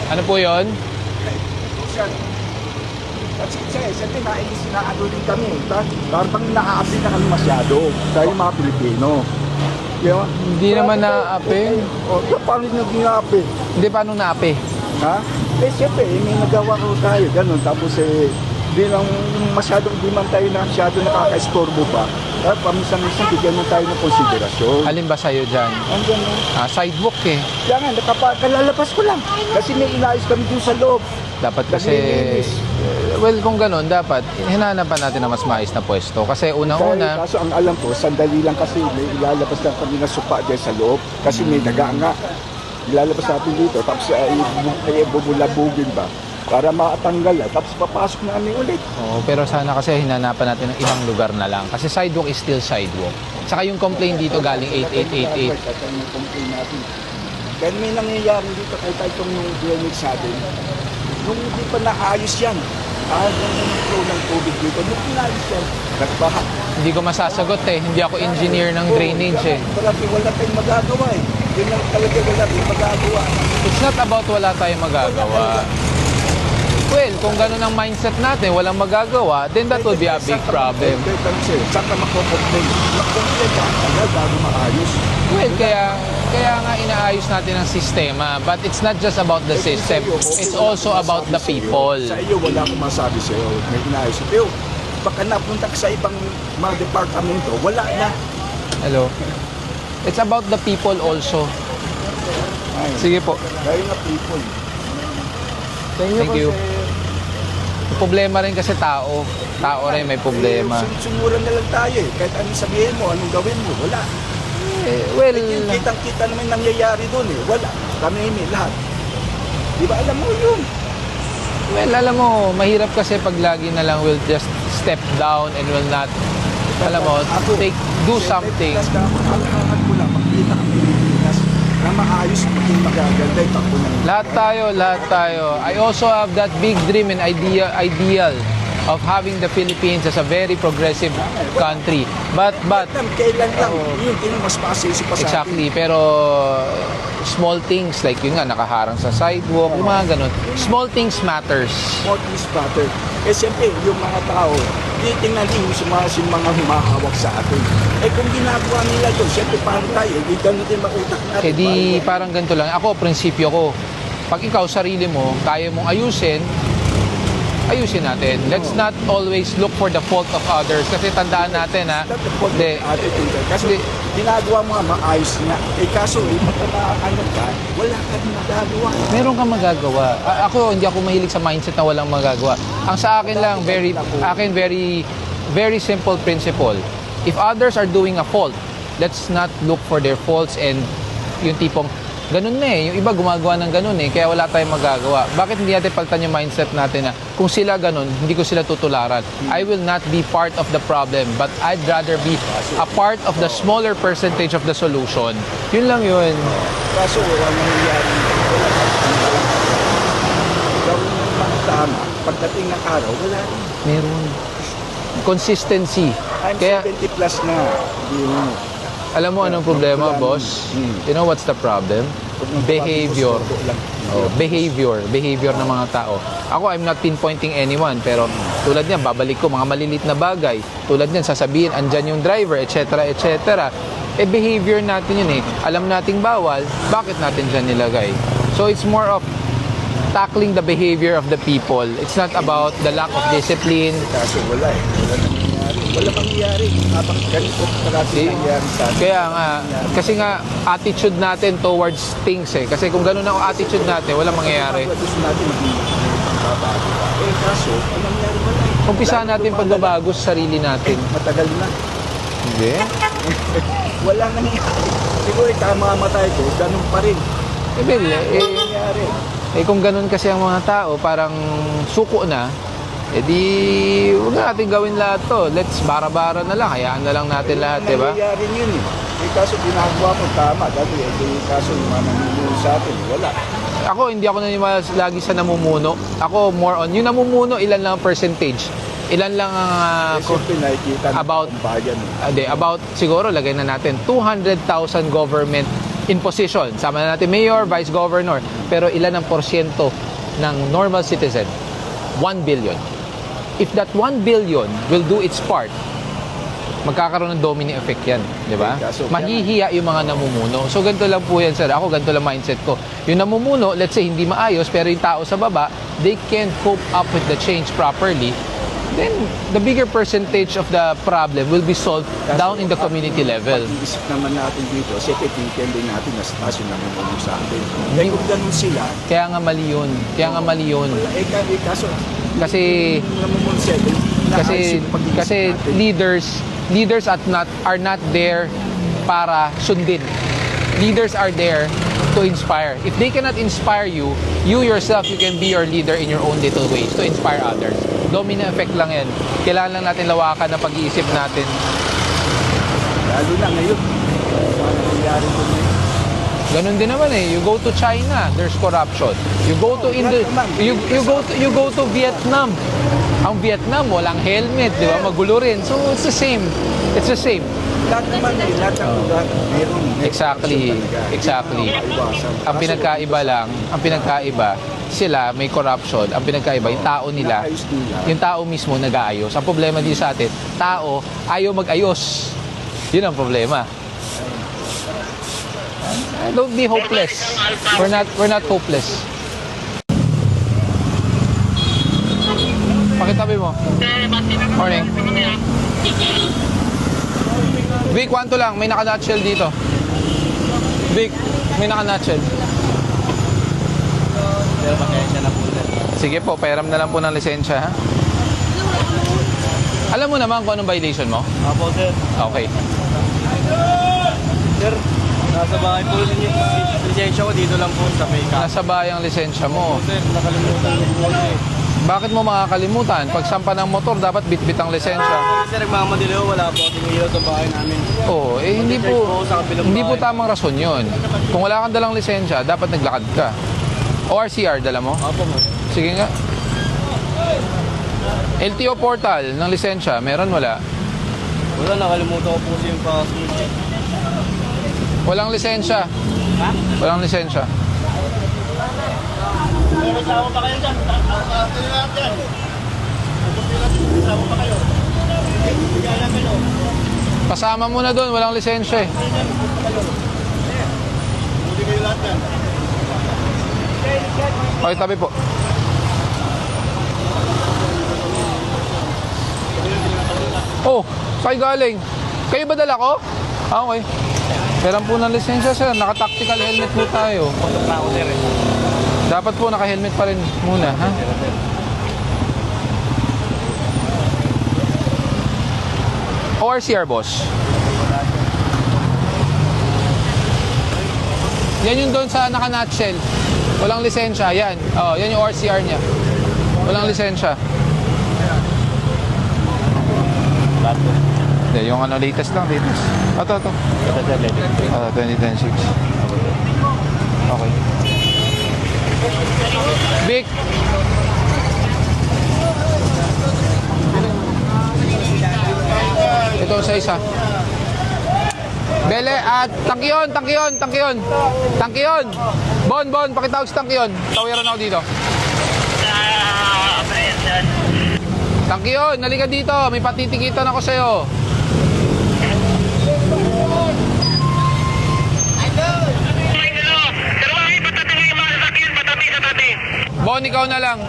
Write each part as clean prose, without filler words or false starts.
Ano po yun? Kasi siyempre naaano din kami. Parang nakaapi na kami masyado. Tayo mga Pilipino. Kaya, Hindi naman naapi. O, paano naging naapi? Hindi, paano naapi? Ha? Siyempre, may nagawa ko tayo. Ganun. Tapos di lang masyadong di man tayo na masyado nakaka-estorbo pa. Kaya paminsan-minsan bigyan mo tayo ng konsiderasyon. Alin ba sa'yo dyan? Andiyan na. Sidewalk eh. Kaya nga, kalalabas ko lang. Kasi may inayos kami dun sa loob. Dapat kasi, Naglilinis. well, kung ganun, dapat hinahanapan natin na mas maayos na pwesto. Kasi unang-una, Kaso ang alam ko, sandali lang kasi may ilalabas lang kami na supa dyan sa loob. Kasi may daga nga. Ilalabas natin dito, tapos ay bubulabugin ba? Para makatanggal. Tapos papasok namin ulit. oh, pero sana kasi hinanapan natin ng ibang lugar na lang. Kasi sidewalk is still sidewalk. Saka yung complaint dito galing 8888. Yung complaint natin. Kaya may nangyayari dito kahit itong yung drainage natin. Nung hindi pa naayos yan. Yung flow ng tubig dito. Nung inayos yan, nagbaha. Hindi ko masasagot eh. Hindi ako engineer ng drainage eh. Wala tayong magagawa eh. Yun lang talaga wala tayong magagawa. It's not about wala tayong magagawa. Well, kung ganun ang mindset natin, walang magagawa, then that would be a big problem. Saan ka makukomplain? Makukomplain ka agad bago maayos. Well, kaya nga inaayos natin ang sistema. But it's not just about the system. It's also about the people. Sa iyo, wala akong masabi sa iyo. May inaayos. Pero, baka napunta ka sa ibang mga departamento, wala na. Hello? It's about the people also. Ay, Sige po. dahil nga people. Thank you. May problema rin kasi tao. Tao rin may problema. Sumuran na lang tayo eh. Kahit anong sabihin mo, anong gawin mo, wala. Well, Kitang-kita naman nangyayari doon eh. Wala. Kami lahat. Di ba alam mo yun? well, alam mo, mahirap kasi pag lagi na lang will just step down and will not, alam mo, do something. Ang ko lang, makita kami Pilipinas na maayos maging magaganda yung takbo ng Lahat tayo. I also have that big dream and ideal of having the Philippines as a very progressive country. But kailan lang, yun, mas pasisi pa sa exactly, pero small things like yun nga, nakaharang sa sidewalk, yung mga ganun. Small things matters. Small things matter. Eh siyempre, yung mga tao, titingnan din yung mga humahawak sa atin. Eh kung ginagawa nila doon, siyempre paano tayo, hindi ganun din makutak natin. Eh di parang ganito lang. Ako, prinsipyo ko. Pag ikaw, sarili mo, kaya mong ayusin natin. Let's not always look for the fault of others. Kasi tandaan natin ha. Kasi ginagawa mo nga maayos nga. Eh kaso, ano ka, wala ka rin magagawa. Meron kang magagawa. Ako, hindi ako mahilig sa mindset na walang magagawa. Ang sa akin lang, very simple principle. If others are doing a fault, let's not look for their faults and yung tipong, ganun na eh. Yung iba gumagawa ng ganun eh. Kaya wala tayong magagawa. Bakit hindi natin palitan yung mindset natin na kung sila ganun, hindi ko sila tutularan. I will not be part of the problem, but I'd rather be a part of the smaller percentage of the solution. Yun lang yun. Kaso, wala nangyayari. Gawin ng mga tama. Pagdating ng araw, wala rin. Meron. Consistency. I'm Kaya, 70 plus na. Hindi mo. alam mo anong problema, boss? You know what's the problem? Behavior. Oh, behavior ng mga tao. Ako, I'm not pinpointing anyone, pero tulad niyan, babalik ko mga malilit na bagay. Tulad niyan, sasabihin, andyan yung driver, etc., etc. Eh, behavior natin yun eh. Alam nating bawal, bakit natin dyan nilagay? So, it's more of tackling the behavior of the people. It's not about the lack of discipline. Kaso wala eh. Wala mangyayari. Habang ganito parati nangyayari sa atin. Kaya nga, kasi nga, attitude natin towards things eh. Kasi kung ganun ang attitude natin, walang mangyayari. Gusto natin maging babago. Eh kaso, ang nangyayari wala eh. Umpisahan natin pagbabago sa sarili natin. Matagal na. Hindi? Wala nangyayari. Siguro tama-matay ko, ganun pa rin. Eh, Bill, Nangyayari. kung ganun kasi ang mga tao, parang suko na, eh di, huwag na natin gawin lahat to. Let's bara-bara na lang, hayaan na lang natin lahat, di ba? Nangyayari yun eh. Eh kaso ginagawa mo tama. Dati eh kaso yung mga namumuno sa atin, wala. Ako, hindi ako naniniwala lagi sa namumuno. Ako, more on, yung namumuno, ilan lang ang percentage? Ilan lang ang Siyempre nakikita ng about bayan. about siguro lagay na natin 200,000 government in position. Sama na natin mayor, vice governor. Pero ilan ang porsyento ng normal citizen? 1 billion. If that 1 billion will do its part, magkakaroon ng domino effect yan, di ba? Mahihiya yung mga namumuno. So, ganito lang po yan, sir. Ako, ganito lang mindset ko. Yung namumuno, let's say, hindi maayos, pero yung tao sa baba, they can't cope up with the change properly, then the bigger percentage of the problem will be solved down in the community level. Pag-iisip naman natin dito, second din natin na taas yung namumuno sa atin. Kaya kung ganun sila, Kaya nga mali yun. kaso, Kasi namumuno sila, kasi leaders are not there para sundin. Leaders are there to inspire. If they cannot inspire you, you yourself, you can be your leader in your own little ways to inspire others. Domino effect lang yan. Kailangan lang natin lawakan ng pag-iisip natin. lalo na ngayon, ano nangyari ko ngayon? Ganun din naman eh. You go to China, there's corruption. You go to you go to Vietnam. Ang Vietnam walang helmet, 'di ba? Magulo rin. So it's the same. It's the same. Lahat naman lahat ng lugar, meron. Exactly. Ang pinagkaiba, sila may corruption. Ang pinagkaiba, yung tao nila, yung tao mismo nag-aayos. Ang problema dito sa atin, tao ayaw mag-ayos. Yun ang problema. Don't be hopeless. We're not hopeless. Pakitabi mo. Morning. Vic, kwanto lang. May naka-nutshell dito. Vic, may naka-nutshell. Pero pasensya na po sir. Sige po, pairam na lang po ng lisensya, ha? Alam mo naman kung anong violation mo? Apo sir. Okay. Sir, nasa bahay po yung lisensya ko dito lang po sa may Nasa bahay ang lisensya mo. Sir, nakalimutan ko po eh. Bakit mo makakalimutan? Pag sampa ng motor, dapat bitbit ang lisensya. Sir, nagmamadali ko, wala po kasing ilaw sa bahay namin. Oo, eh hindi po tamang rason yun. Kung wala kang dalang lisensya, dapat naglakad ka. ORCR, dala mo? Apo mo. Sige nga. LTO portal ng lisensya, meron wala? Wala, nakalimutan ko po siya yung password. Walang lisensya. Ha? Walang lisensya. May sama pa kayo dyan. May sama pa kayo. Bigyan lang kayo. Pasama mo na doon, walang lisensya eh. Buti kayo lahat yan. Okay, tabi po. Oh, saan galing? Kayo ba dala ko? Ah, okay. Meron po ng lisensya, sir. Naka-tactical helmet po tayo. Pasok na ako sir eh. Dapat po naka-helmet pa rin muna, ha? ORCR, boss. Yan yung doon sa naka-nutshell. Walang lisensya, yan. Oh, yan yung ORCR niya. Walang lisensya. Hindi, yung ano, latest lang, latest. Ito. Ito sir, lady. 2010-6. Okay. Vic. Ito sa isa. Bele, at Tangkiyon. Bon, pakitawag si Tangkiyon. Tawiran ako dito. Tangkiyon, nalika dito. May patitikitan ako sa'yo. Bon, ikaw na lang.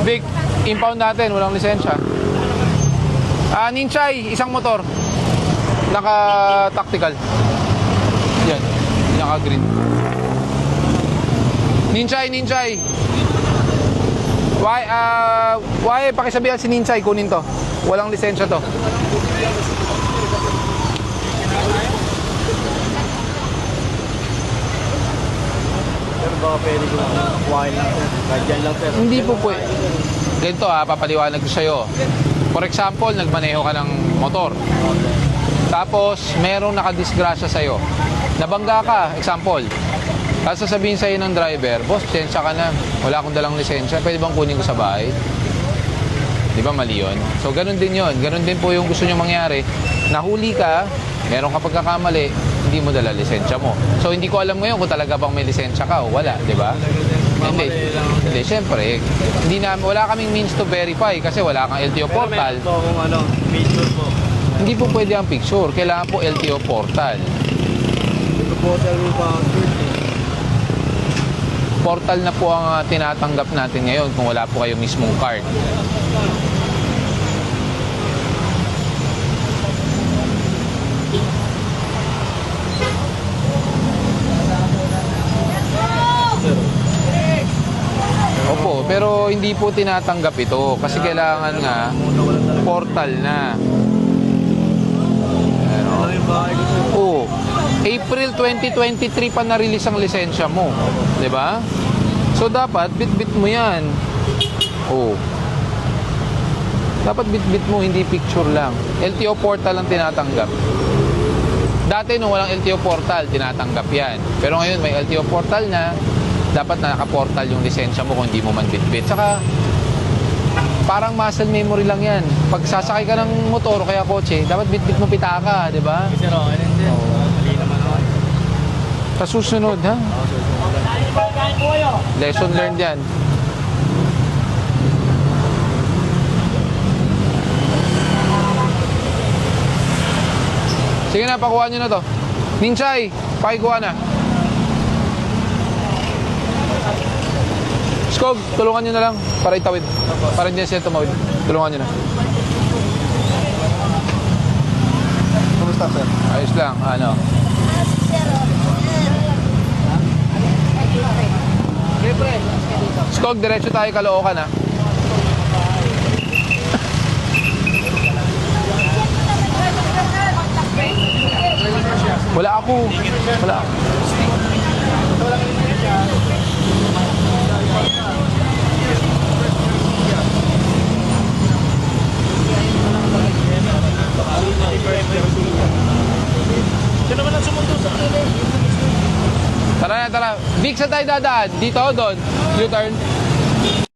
Vic, impound natin, walang lisensya. Ninchay, isang motor. Naka-tactical. Yan, naka-green. Ninchay. Why, pakisabihan si Ninchay, kunin to. Walang lisensya to. Sir, baka pwede ko kuhain lang sir. Kahit dyan lang sir. Hindi po po. Ganito papaliwanag ko sa'yo. For example, nagmaneho ka ng motor. Tapos, merong nakadisgrasya sa'yo. Nabangga ka, example. Tapos sasabihin sa'yo ng driver, boss, lisensya ka na. Wala akong dalang lisensya. Pwede bang kunin ko sa bahay? Di ba mali yun? So, ganun din yun. Ganun din po yung gusto nyo mangyari. Nahuli ka, meron ka pagkakamali, hindi mo dala lisensya mo. So, hindi ko alam ngayon kung talaga bang may lisensya ka o wala, di ba? Hindi. Hindi, syempre. Wala kaming means to verify kasi wala kang LTO portal. Pero meron po kung ano, picture po. Hindi po pwede ang picture. Kailangan po LTO portal. Ito po talaga password eh. Portal na po ang tinatanggap natin ngayon kung wala po kayo mismong card. Opo, pero hindi po tinatanggap ito kasi kailangan nga portal na. Ano yung bahay ko sir? Oo. April 2023 pa na-release ang lisensya mo. 'Di ba? So dapat bit-bit mo 'yan. Oo. Dapat bit-bit mo, hindi picture lang. LTO portal ang tinatanggap. Dati nung walang LTO portal, tinatanggap 'yan. Pero ngayon may LTO portal na, dapat na naka-portal yung lisensya mo kung hindi mo man bit-bit. Saka parang muscle memory lang 'yan. Pag sasakay ka ng motor o kaya kotse, dapat bit-bit mo pitaka, 'di ba? Sir, okay din sir. Mali naman ako. Sa susunod, ha? Lesson learned yan. Sige na, pakuha nyo na to. Ninchay, pakikuha na. Skog, tulungan nyo na lang para itawid. Para hindi siya tumawid. Tulungan nyo na. Kumusta, sir? Ayos lang, ano. Skog, diretso tayo Caloocan, ha? Wala ako. Wala ako. Sino naman ang sumundo sa akin? Tara na, tara. Vic, saan tayo dadaan? Dito o doon? U-turn?